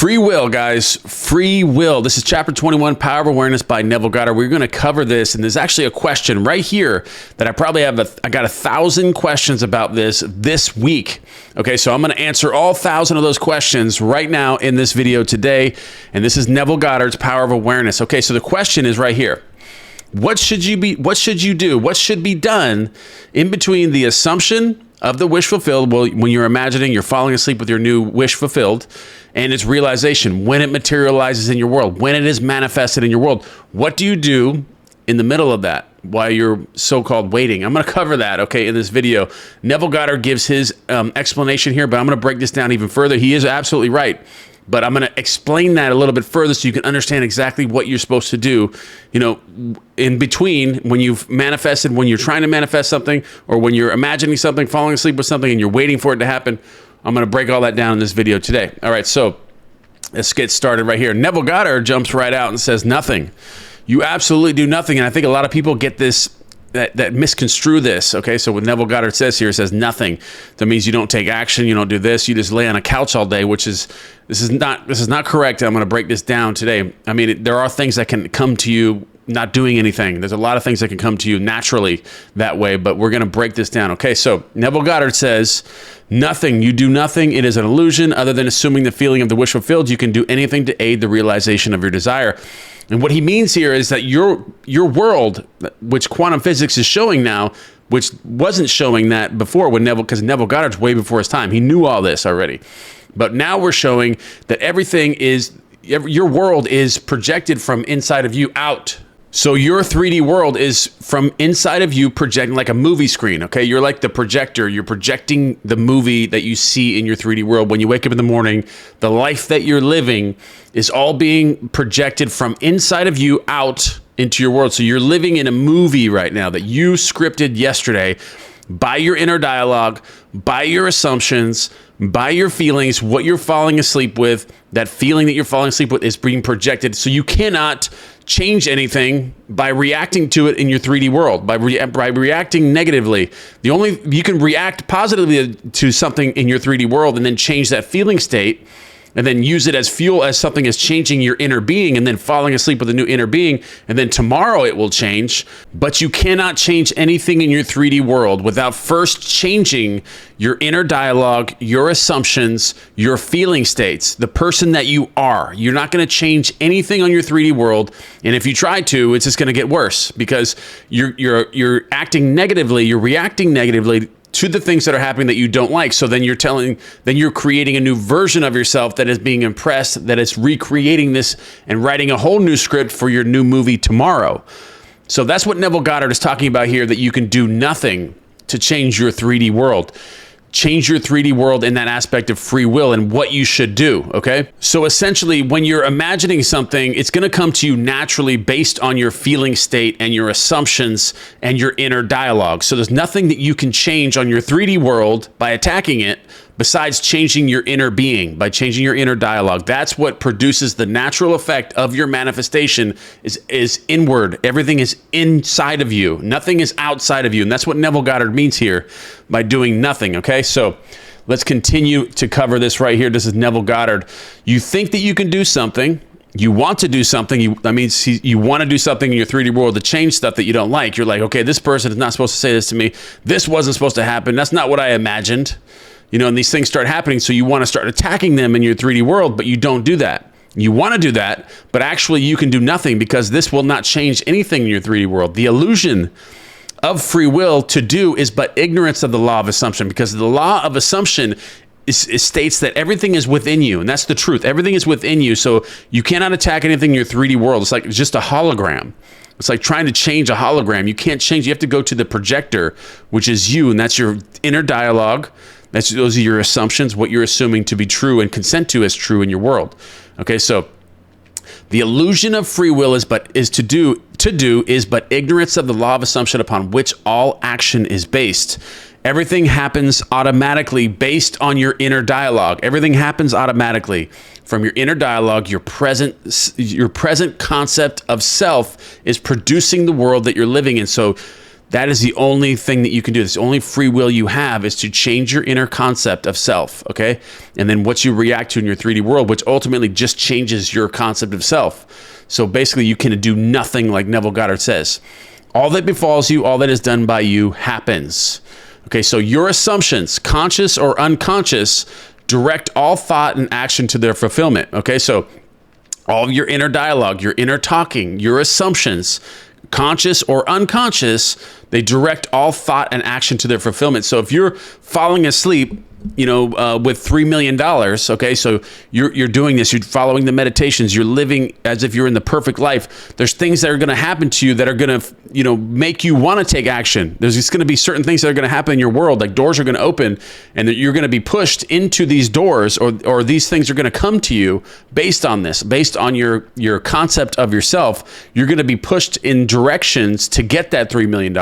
Free will, guys. Free will. This is chapter 21, Power of Awareness by Neville Goddard. We're going to cover this, and there's actually a question right here that I probably have. I got 1,000 questions about this week. Okay, so I'm going to answer all 1,000 of those questions right now in this video today, and this is Neville Goddard's Power of Awareness. Okay, so the question is right here. What should you do? What should be done in between the assumption of the wish fulfilled, well, when you're imagining you're falling asleep with your new wish fulfilled, and its realization, when it materializes in your world, when it is manifested in your world? What do you do in the middle of that while you're so-called waiting? I'm going to cover that, okay, in this video. Neville Goddard gives his explanation here, but I'm going to break this down even further. He is absolutely right, but I'm going to explain that a little bit further so you can understand exactly what you're supposed to do, you know, in between when you've manifested, when you're trying to manifest something, or when you're imagining something, falling asleep with something, and you're waiting for it to happen. I'm going to break all that down in this video today. All right, so let's get started right here. Neville Goddard jumps right out and says nothing. You absolutely do nothing, and I think a lot of people get this, that misconstrue this, okay? So what Neville Goddard says here, it says nothing. That means you don't take action, you don't do this, you just lay on a couch all day, which is, this is not correct. I'm going to break this down today. I mean, there are things that can come to you not doing anything. There's a lot of things that can come to you naturally that way, but we're going to break this down. Okay, so Neville Goddard says, nothing. You do nothing. It is an illusion. Other than assuming the feeling of the wish fulfilled, you can do anything to aid the realization of your desire. And what he means here is that your world, which quantum physics is showing now, which wasn't showing that before when because Neville Goddard's way before his time. He knew all this already. But now we're showing that everything is, your world is projected from inside of you out. So your 3D world is from inside of you projecting like a movie screen, okay? You're like the projector. You're projecting the movie that you see in your 3D world. When you wake up in the morning, the life that you're living is all being projected from inside of you out into your world. So you're living in a movie right now that you scripted yesterday by your inner dialogue, by your assumptions, by your feelings, what you're falling asleep with. That feeling that you're falling asleep with is being projected. So you cannot change anything by reacting to it in your 3D world, by reacting negatively. You can react positively to something in your 3D world and then change that feeling state and then use it as fuel as something is changing your inner being and then falling asleep with a new inner being, and then tomorrow it will change. But you cannot change anything in your 3D world without first changing your inner dialogue, your assumptions, your feeling states, the person that you are. You're not going to change anything on your 3D world, and if you try to, it's just going to get worse because you're acting negatively, you're reacting negatively to the things that are happening that you don't like. So then you're creating a new version of yourself that is being impressed, that is recreating this and writing a whole new script for your new movie tomorrow. So that's what Neville Goddard is talking about here, that you can do nothing to change your 3D world. Change your 3D world in that aspect of free will and what you should do, okay? So essentially, when you're imagining something, it's going to come to you naturally based on your feeling state and your assumptions and your inner dialogue. So there's nothing that you can change on your 3D world by attacking it besides changing your inner being, by changing your inner dialogue. That's what produces the natural effect of your manifestation is inward. Everything is inside of you. Nothing is outside of you. And that's what Neville Goddard means here by doing nothing, okay? So let's continue to cover this right here. This is Neville Goddard. You think that you can do something. You want to do something. That means you want to do something in your 3D world to change stuff that you don't like. You're like, okay, this person is not supposed to say this to me. This wasn't supposed to happen. That's not what I imagined. You know, and these things start happening, so you want to start attacking them in your 3D world, but you don't do that. You want to do that, but actually you can do nothing because this will not change anything in your 3D world. The illusion of free will to do is but ignorance of the law of assumption, because the law of assumption states that everything is within you, and that's the truth. Everything is within you, so you cannot attack anything in your 3D world. It's like just a hologram. It's like trying to change a hologram. You can't change. You have to go to the projector, which is you, and that's your inner dialogue. Those are your assumptions, what you're assuming to be true and consent to as true in your world. Okay, so the illusion of free will is but ignorance of the law of assumption upon which all action is based. Everything happens automatically based on your inner dialogue. Everything happens automatically from your inner dialogue. Your present concept of self is producing the world that you're living in. So That is the only thing that you can do. It's the only free will you have is to change your inner concept of self, okay? And then what you react to in your 3D world, which ultimately just changes your concept of self. So basically you can do nothing, like Neville Goddard says. All that befalls you, all that is done by you happens. Okay, so your assumptions, conscious or unconscious, direct all thought and action to their fulfillment. Okay, so all of your inner dialogue, your inner talking, your assumptions, conscious or unconscious, they direct all thought and action to their fulfillment. So if you're falling asleep, with $3 million, okay, so you're doing this, you're following the meditations, you're living as if you're in the perfect life. There's things that are going to happen to you that are going to, make you want to take action. There's just going to be certain things that are going to happen in your world, like doors are going to open and that you're going to be pushed into these doors, or these things are going to come to you based on this, based on your concept of yourself. You're going to be pushed in directions to get that $3 million.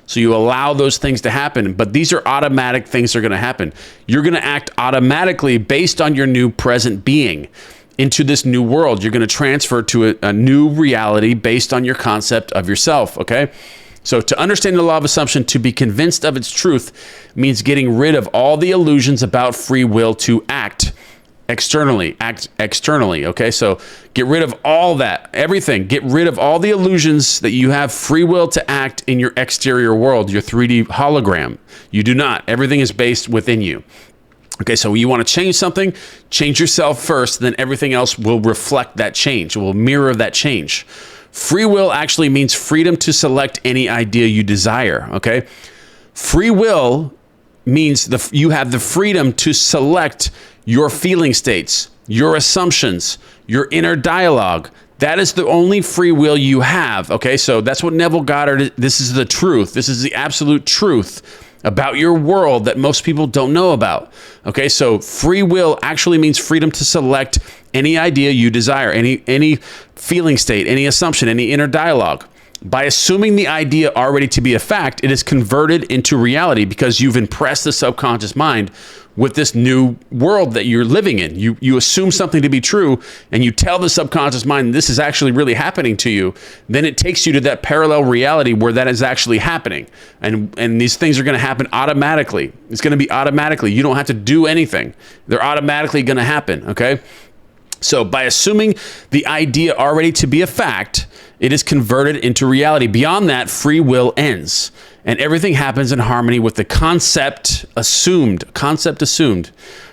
So you allow those things to happen, but these are automatic things that are going to happen. You're going to act automatically based on your new present being into this new world. You're going to transfer to a new reality based on your concept of yourself, okay? So to understand the law of assumption, to be convinced of its truth, means getting rid of all the illusions about free will to act externally, okay? So get rid of all that, everything. Get rid of all the illusions that you have free will to act in your exterior world, your 3D hologram. You do not. Everything is based within you. Okay, so you want to change something, change yourself first, then everything else will reflect that change, will mirror that change. Free will actually means freedom to select any idea you desire, okay? Free will means you have the freedom to select your feeling states, your assumptions, your inner dialogue. That is the only free will you have, okay? So that's what Neville Goddard, this is the truth. This is the absolute truth about your world that most people don't know about, okay? So free will actually means freedom to select any idea you desire, any feeling state, any assumption, any inner dialogue. By assuming the idea already to be a fact, it is converted into reality because you've impressed the subconscious mind with this new world that you're living in. You assume something to be true and you tell the subconscious mind this is actually really happening to you. Then it takes you to that parallel reality where that is actually happening. And these things are going to happen automatically. It's going to be automatically. You don't have to do anything. They're automatically going to happen, okay? So by assuming the idea already to be a fact, it is converted into reality. Beyond that, free will ends. And everything happens in harmony with the concept assumed.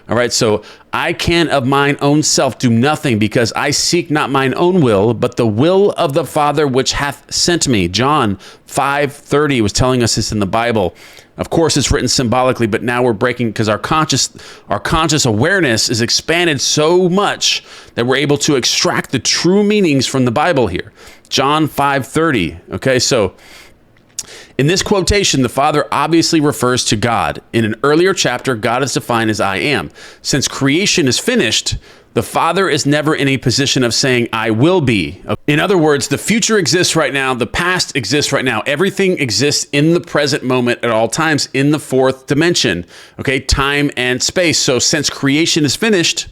All right, so I can of mine own self do nothing because I seek not mine own will, but the will of the Father which hath sent me. John 5:30 was telling us this in the Bible. Of course, it's written symbolically, but now we're breaking because our conscious awareness is expanded so much that we're able to extract the true meanings from the Bible here. John 5:30. Okay, so in this quotation, the Father obviously refers to God. In an earlier chapter, God is defined as I am. Since creation is finished, the Father is never in a position of saying, I will be. In other words, the future exists right now. The past exists right now. Everything exists in the present moment at all times in the fourth dimension, okay, time and space. So since creation is finished,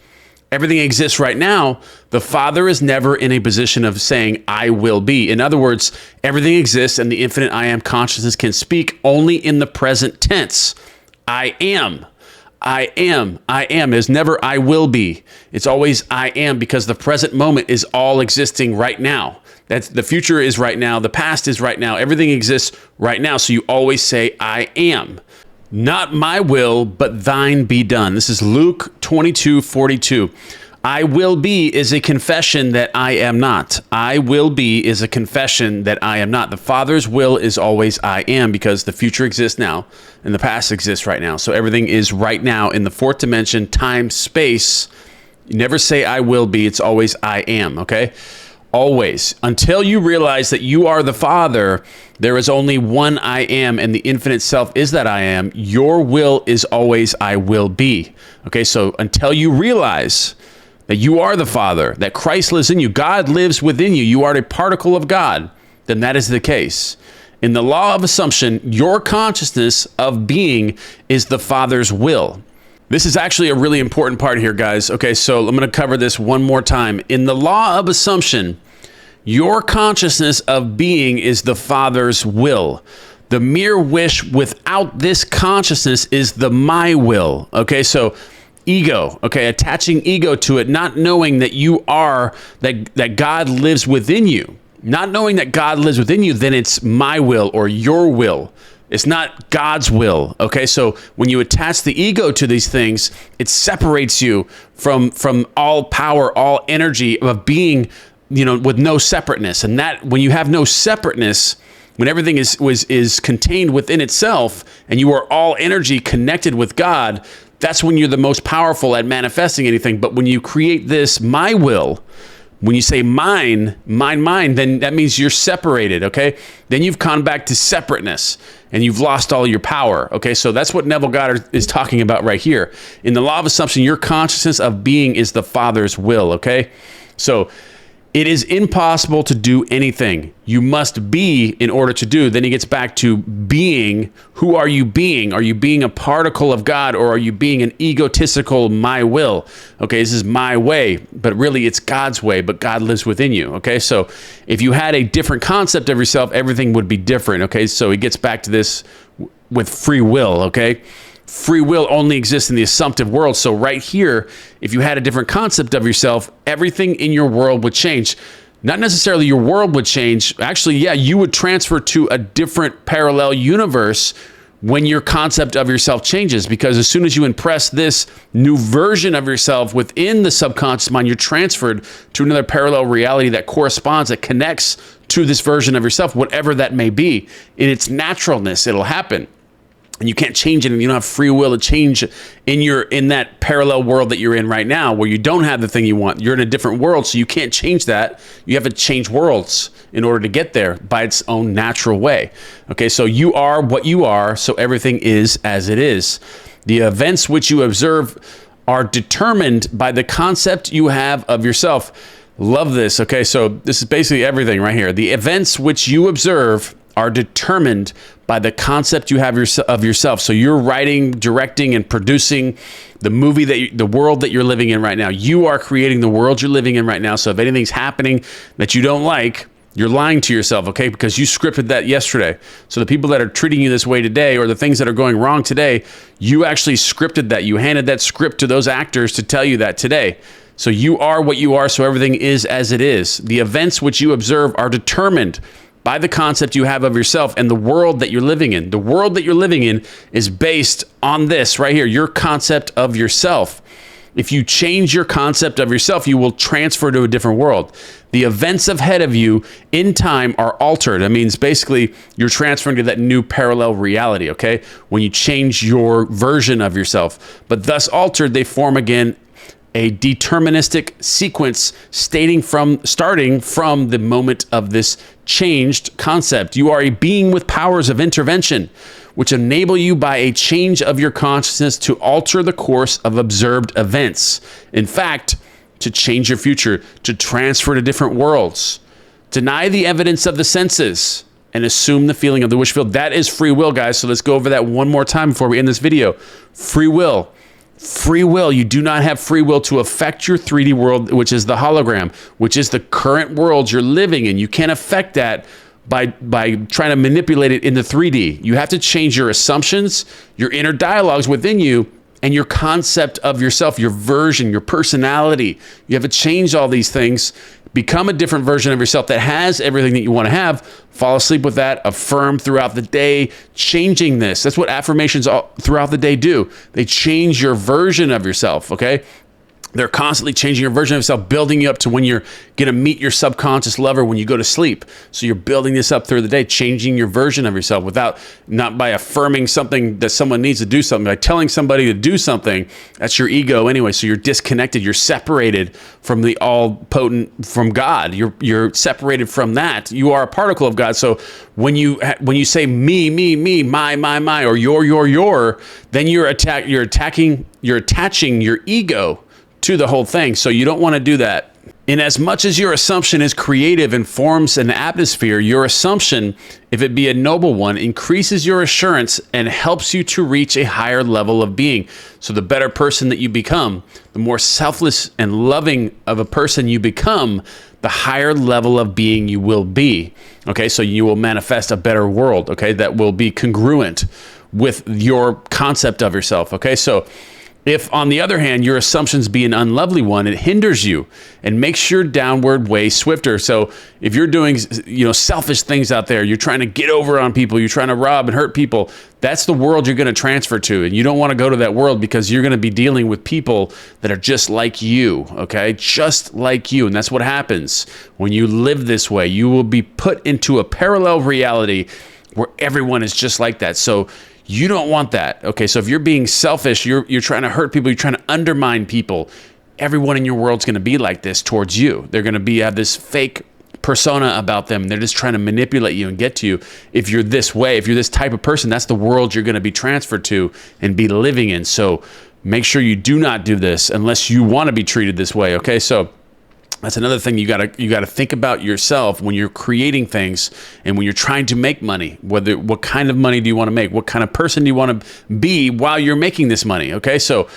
everything exists right now. The Father is never in a position of saying, I will be. In other words, everything exists and the infinite I am consciousness can speak only in the present tense. I am. I am. I am. There's never I will be. It's always I am because the present moment is all existing right now. The future is right now. The past is right now. Everything exists right now. So you always say I am. Not my will, but thine be done. This is Luke 22:42. I will be is a confession that I am not. I will be is a confession that I am not. The Father's will is always I am because the future exists now and the past exists right now. So everything is right now in the fourth dimension, time, space. You never say I will be. It's always I am, okay? Always. Until you realize that you are the Father, there is only one I am, and the infinite self is that I am. Your will is always I will be. Okay, so until you realize that you are the Father, that Christ lives in you, God lives within you, you are a particle of God, then that is the case. In the law of assumption, your consciousness of being is the Father's will. This is actually a really important part here, guys. Okay, so I'm going to cover this one more time. In the law of assumption, your consciousness of being is the Father's will. The mere wish without this consciousness is the my will. Okay, so ego, okay, attaching ego to it, not knowing that you are, that God lives within you. Not knowing that God lives within you, then it's my will or your will. It's not God's will. Okay, so when you attach the ego to these things, it separates you from all power, all energy of being, with no separateness. And that when you have no separateness, when everything is contained within itself, and you are all energy connected with God, that's when you're the most powerful at manifesting anything. But when you create this my will, when you say mine, then that means you're separated, okay? Then you've gone back to separateness and you've lost all your power, okay? So that's what Neville Goddard is talking about right here. In the law of assumption, your consciousness of being is the Father's will, okay? So it is impossible to do anything. You must be in order to do. Then he gets back to being. Who are you being? Are you being a particle of God, or are you being an egotistical my will? Okay, this is my way, but really it's God's way, but God lives within you. Okay, so if you had a different concept of yourself, everything would be different. Okay, so he gets back to this with free will. Okay. Free will only exists in the assumptive world. So right here, if you had a different concept of yourself, everything in your world would change. Not necessarily your world would change. Actually, yeah, you would transfer to a different parallel universe when your concept of yourself changes. Because as soon as you impress this new version of yourself within the subconscious mind, you're transferred to another parallel reality that corresponds, that connects to this version of yourself, whatever that may be. In its naturalness, it'll happen. And you can't change it, and you don't have free will to change in that parallel world that you're in right now, where you don't have the thing you want. You're in a different world, so you can't change that. You have to change worlds in order to get there by its own natural way. Okay, so you are what you are, so everything is as it is. The events which you observe are determined by the concept you have of yourself. Love this. Okay, so this is basically everything right here. The events which you observe are determined by the concept you have of yourself. So you're writing, directing, and producing the movie the world that you're living in right now. You are creating the world you're living in right now. So if anything's happening that you don't like, you're lying to yourself, okay? Because you scripted that yesterday. So the people that are treating you this way today, or the things that are going wrong today, you actually scripted that. You handed that script to those actors to tell you that today. So you are what you are, so everything is as it is. The events which you observe are determined by the concept you have of yourself and the world that you're living in. The world that you're living in is based on this right here, your concept of yourself. If you change your concept of yourself, you will transfer to a different world. The events ahead of you in time are altered. That means basically you're transferring to that new parallel reality, okay? When you change your version of yourself. But thus altered, they form again a deterministic sequence starting from the moment of this changed concept. You are a being with powers of intervention, which enable you by a change of your consciousness to alter the course of observed events. In fact, to change your future, to transfer to different worlds. Deny the evidence of the senses and assume the feeling of the wish field. That is free will, guys. So let's go over that one more time before we end this video. Free will. Free will. You do not have free will to affect your 3D world, which is the hologram, which is the current world you're living in. You can't affect that by trying to manipulate it in the 3D. You have to change your assumptions, your inner dialogues within you, and your concept of yourself, your version, your personality. You have to change all these things, become a different version of yourself that has everything that you want to have. Fall asleep with that, affirm throughout the day, changing this. That's what affirmations all throughout the day do. They change your version of yourself, okay? They're constantly changing your version of yourself, building you up to when you're going to meet your subconscious lover when you go to sleep. So you're building this up through the day, changing your version of yourself not by affirming something that someone needs to do something, by telling somebody to do something. That's your ego anyway. So you're disconnected. You're separated from the all-potent, from God. You're separated from that. You are a particle of God. So when you say me, my, or your, then you're attaching your ego to the whole thing. So you don't want to do that. In as much as your assumption is creative and forms an atmosphere, your assumption, if it be a noble one, increases your assurance and helps you to reach a higher level of being. So the better person that you become, the more selfless and loving of a person you become, the higher level of being you will be. Okay, so you will manifest a better world, okay, that will be congruent with your concept of yourself. Okay, so if, on the other hand, your assumptions be an unlovely one, it hinders you and makes your downward way swifter. So if you're doing, selfish things out there, you're trying to get over on people, you're trying to rob and hurt people, that's the world you're going to transfer to. And you don't want to go to that world because you're going to be dealing with people that are just like you, okay? Just like you. And that's what happens when you live this way. You will be put into a parallel reality where everyone is just like that. So you don't want that. Okay, so if you're being selfish, you're trying to hurt people, you're trying to undermine people, everyone in your world's going to be like this towards you. They're going to have this fake persona about them. They're just trying to manipulate you and get to you. If you're this way, if you're this type of person, that's the world you're going to be transferred to and be living in. So make sure you do not do this unless you want to be treated this way. Okay, so that's another thing you gotta think about yourself when you're creating things and when you're trying to make money. What kind of money do you want to make? What kind of person do you want to be while you're making this money? Okay, so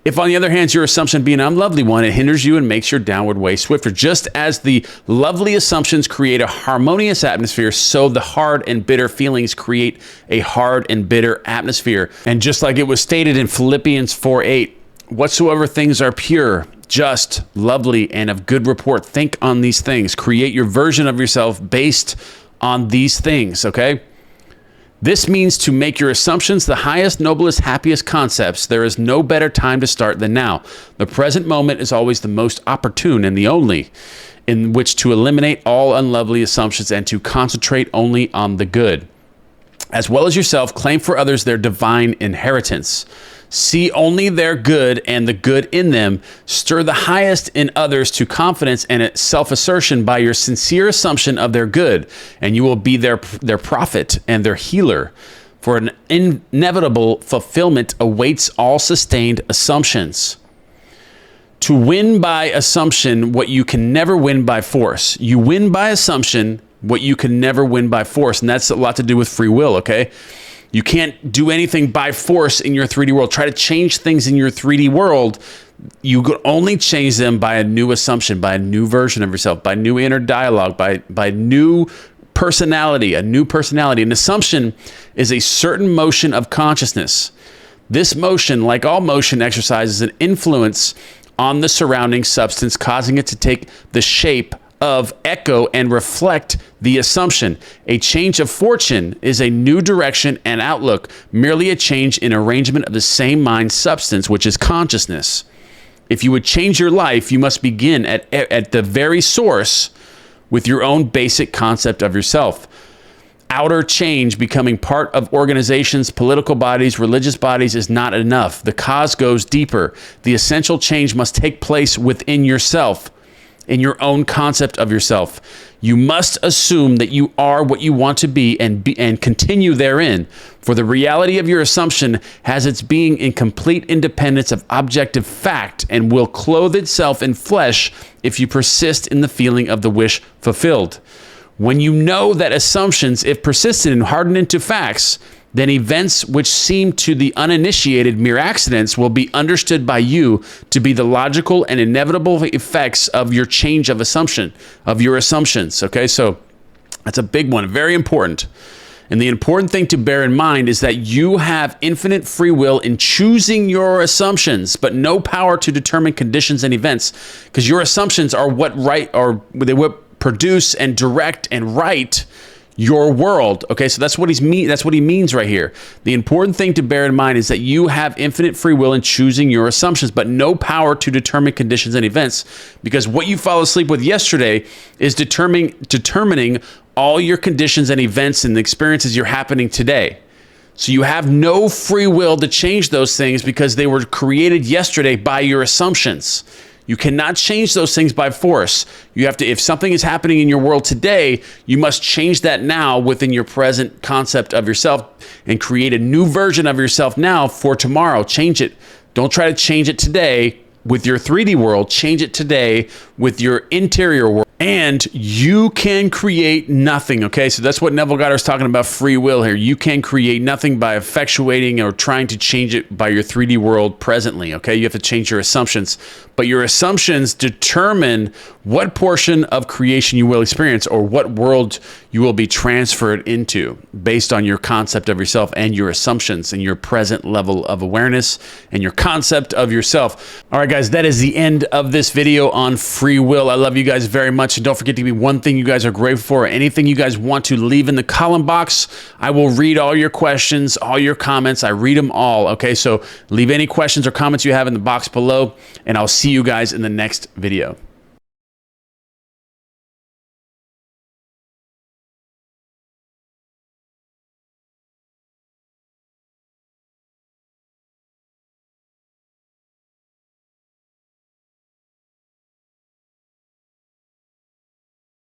if, on the other hand, your assumption be an unlovely one, it hinders you and makes your downward way swifter. Just as the lovely assumptions create a harmonious atmosphere, so the hard and bitter feelings create a hard and bitter atmosphere. And just like it was stated in Philippians 4:8, whatsoever things are pure, just, lovely, and of good report, think on these things. Create your version of yourself based on these things, okay? This means to make your assumptions the highest, noblest, happiest concepts. There is no better time to start than now. The present moment is always the most opportune and the only in which to eliminate all unlovely assumptions and to concentrate only on the good. As well as yourself, claim for others their divine inheritance. See only their good and the good in them. Stir the highest in others to confidence and self-assertion by your sincere assumption of their good, and you will be their prophet and their healer. For an inevitable fulfillment awaits all sustained assumptions. To win by assumption what you can never win by force. You win by assumption what you can never win by force, and that's a lot to do with free will, okay? You can't do anything by force in your 3D world. Try to change things in your 3D world. You could only change them by a new assumption, by a new version of yourself, by new inner dialogue, by new personality, a new personality. An assumption is a certain motion of consciousness. This motion, like all motion, exercises an influence on the surrounding substance, causing it to take the shape of echo and reflect the assumption. A change of fortune is a new direction and outlook, merely a change in arrangement of the same mind substance, which is consciousness. If you would change your life, you must begin at the very source with your own basic concept of yourself. Outer change, becoming part of organizations, political bodies, religious bodies, is not enough. The cause goes deeper. The essential change must take place within yourself, in your own concept of yourself. You must assume that you are what you want to be and continue therein. For the reality of your assumption has its being in complete independence of objective fact and will clothe itself in flesh if you persist in the feeling of the wish fulfilled. When you know that assumptions, if persistent and hardened into facts, then events which seem to the uninitiated mere accidents will be understood by you to be the logical and inevitable effects of your change of assumption, of your assumptions. Okay, so that's a big one, very important. And the important thing to bear in mind is that you have infinite free will in choosing your assumptions, but no power to determine conditions and events, because your assumptions are what produce and direct and write your world. Okay, so that's what he means right here. The important thing to bear in mind is that you have infinite free will in choosing your assumptions, but no power to determine conditions and events, because what you fell asleep with yesterday is determining all your conditions and events and the experiences you're happening today. So you have no free will to change those things because they were created yesterday by your assumptions. You cannot change those things by force. You have to, if something is happening in your world today, you must change that now within your present concept of yourself and create a new version of yourself now for tomorrow. Change it. Don't try to change it today with your 3D world, change it today with your interior world, and you can create nothing, okay? So that's what Neville Goddard is talking about, free will here. You can create nothing by effectuating or trying to change it by your 3D world presently, okay? You have to change your assumptions, but your assumptions determine what portion of creation you will experience or what world you will be transferred into based on your concept of yourself and your assumptions and your present level of awareness and your concept of yourself. All right, guys, that is the end of this video on free will. I love you guys very much. And don't forget to give me one thing you guys are grateful for, or anything you guys want to leave in the column box. I will read all your questions, all your comments. I read them all, okay? So leave any questions or comments you have in the box below, and I'll see you guys in the next video.